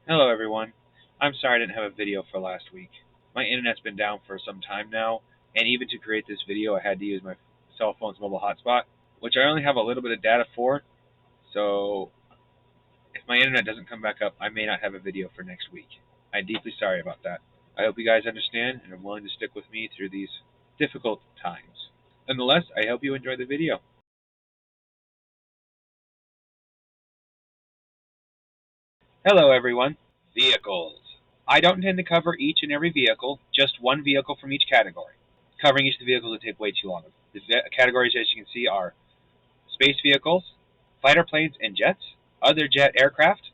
Hello everyone. I'm sorry I didn't have a video for last week. My internet's been down for some time now, and even to create this video I had to use my cell phone's mobile hotspot, which I only have a little bit of data for, so if my internet doesn't come back up, I may not have a video for next week. I'm deeply sorry about that. I hope you guys understand and are willing to stick with me through these difficult times. Nonetheless, I hope you enjoy the video. Hello everyone. Vehicles. I don't intend to cover each and every vehicle, just one vehicle from each category. Covering each of the vehicles would take way too long. The categories, as you can see, are space vehicles, fighter planes and jets, other jet aircraft,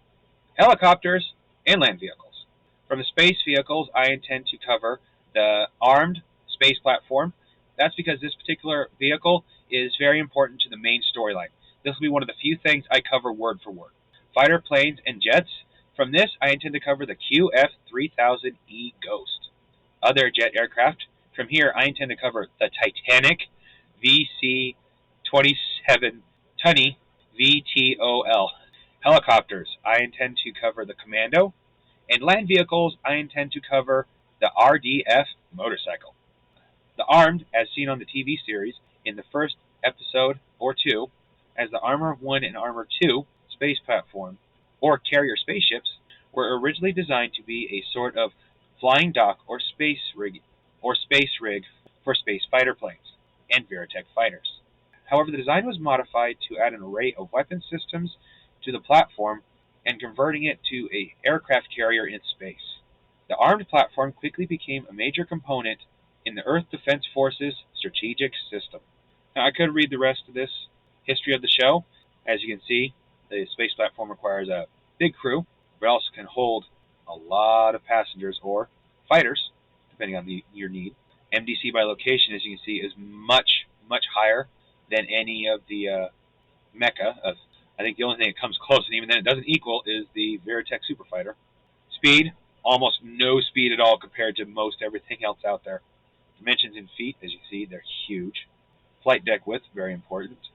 helicopters, and land vehicles. From the space vehicles, I intend to cover the armed space platform. That's because this particular vehicle is very important to the main storyline. This will be one of the few things I cover word for word. Fighter planes and jets. From this, I intend to cover the QF-3000E Ghost. Other jet aircraft. From here, I intend to cover the Titanic VC-27 Tunny VTOL. Helicopters, I intend to cover the Commando. And land vehicles, I intend to cover the RDF motorcycle. The armed, as seen on the TV series in the first episode or two, as the Armor 1 and Armor 2 space platform, or carrier spaceships, were originally designed to be a sort of flying dock or space rig for space fighter planes and Veritech fighters. However, the design was modified to add an array of weapon systems to the platform and converting it to an aircraft carrier in space. The armed platform quickly became a major component in the Earth Defense Force's strategic system. Now, I could read the rest of this history of the show. As you can see, the space platform requires a big crew, but also can hold a lot of passengers or fighters, depending on your need. MDC by location, as you can see, is much, much higher than any of the mecha. I think the only thing that comes close, and even then it doesn't equal, is the Veritech Superfighter. Speed, almost no speed at all compared to most everything else out there. Dimensions in feet, as you can see, they're huge. Flight deck width, very important.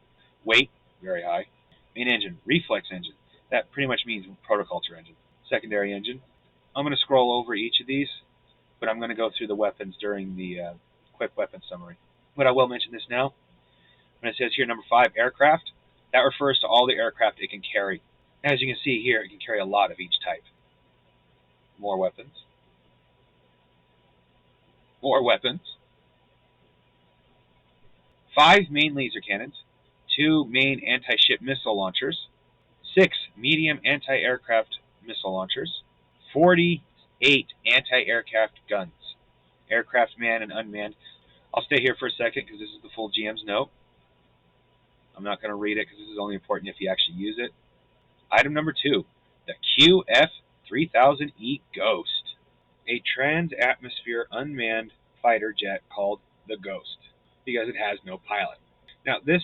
Weight, very high. Main engine, reflex engine. That pretty much means protoculture engine. Secondary engine. I'm going to scroll over each of these, but I'm going to go through the weapons during the quick weapons summary. But I will mention this now. When it says here number 5, aircraft, that refers to all the aircraft it can carry. As you can see here, it can carry a lot of each type. More weapons. More weapons. 5 main laser cannons, 2 main anti-ship missile launchers, 6 medium anti-aircraft missile launchers, 48 anti-aircraft guns, aircraft manned and unmanned. I'll stay here for a second because this is the full GM's note. I'm not going to read it because this is only important if you actually use it. Item number 2, the QF-3000E Ghost, a trans-atmosphere unmanned fighter jet called the Ghost because it has no pilot. Now, this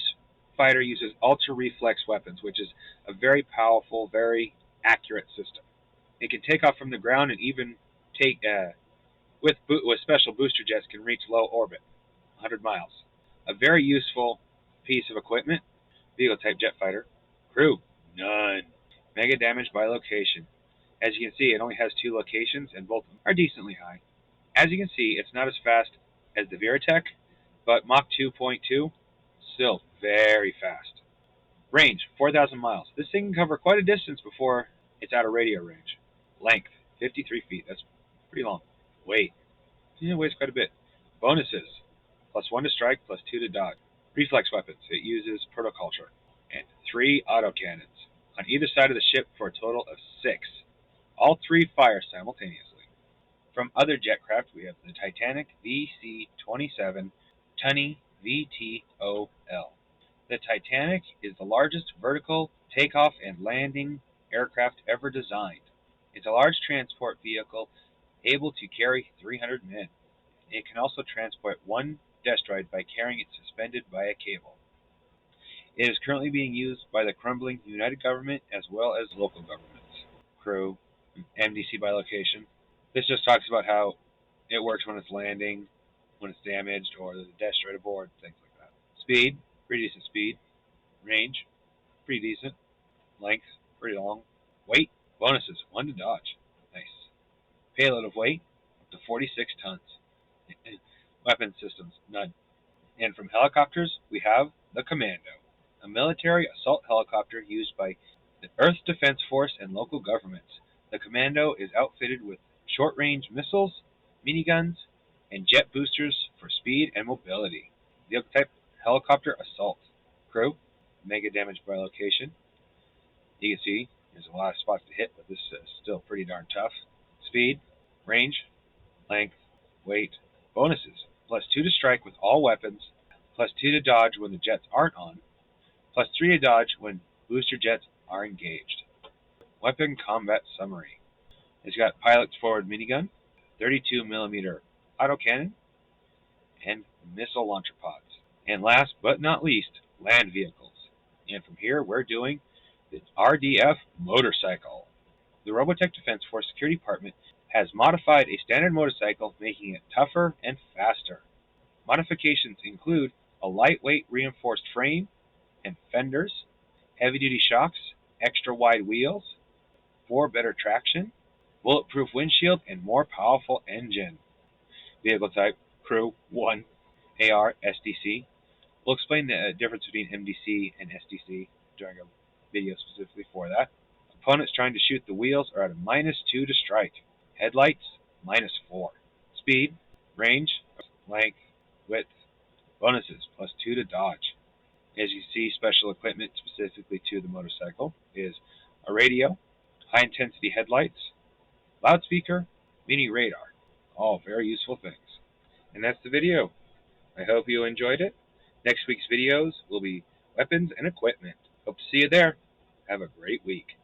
fighter uses ultra-reflex weapons, which is a very powerful, very accurate system. It can take off from the ground and even take, with special booster jets, can reach low orbit, 100 miles. A very useful piece of equipment, vehicle-type jet fighter. Crew, none. Mega damage by location. As you can see, it only has 2 locations, and both are decently high. As you can see, it's not as fast as the Veritech, but Mach 2.2, still very fast. Range, 4,000 miles. This thing can cover quite a distance before it's out of radio range. Length, 53 feet. That's pretty long. Weight, it weighs quite a bit. Bonuses, +1 to strike, +2 to dodge. Reflex weapons, it uses protoculture. And 3 autocannons on either side of the ship for a total of 6. All 3 fire simultaneously. From other jetcraft, we have the Titanic VC-27 Tunny VTOL. The Titanic is the largest vertical takeoff and landing aircraft ever designed. It's a large transport vehicle able to carry 300 men. It can also transport 1 destroyed by carrying it suspended by a cable. It is currently being used by the crumbling United Government as well as local governments. Crew, MDC by location. This just talks about how it works when it's landing, when it's damaged, or there's a destroyed aboard, things like that. Speed, pretty decent speed. Range, pretty decent. Length, pretty long. Weight, bonuses, 1 to dodge. Payload of weight, up to 46 tons. Weapon systems, none. And from helicopters, we have the Commando, a military assault helicopter used by the Earth Defense Force and local governments. The Commando is outfitted with short-range missiles, miniguns, and jet boosters for speed and mobility. Vehicle type, helicopter assault. Crew, mega damage by location. You can see there's a lot of spots to hit, but this is still pretty darn tough. Speed, range, length, weight, bonuses. +2 to strike with all weapons, +2 to dodge when the jets aren't on, +3 to dodge when booster jets are engaged. Weapon combat summary. It's got pilot's forward minigun, 32mm autocannon, and missile launcher pods. And last but not least, land vehicles. And from here, we're doing the RDF motorcycle. The Robotech Defense Force Security Department has modified a standard motorcycle, making it tougher and faster. Modifications include a lightweight reinforced frame and fenders, heavy-duty shocks, extra wide wheels, for better traction, bulletproof windshield, and more powerful engine. Vehicle type, Crew 1, AR, SDC. We'll explain the difference between MDC and SDC during a video specifically for that. Opponents trying to shoot the wheels are at a -2 to strike. Headlights, -4. Speed, range, length, width, bonuses, +2 to dodge. As you see, special equipment specifically to the motorcycle is a radio, high-intensity headlights, loudspeaker, mini radar. All very useful things. And that's the video. I hope you enjoyed it. Next week's videos will be weapons and equipment. Hope to see you there. Have a great week.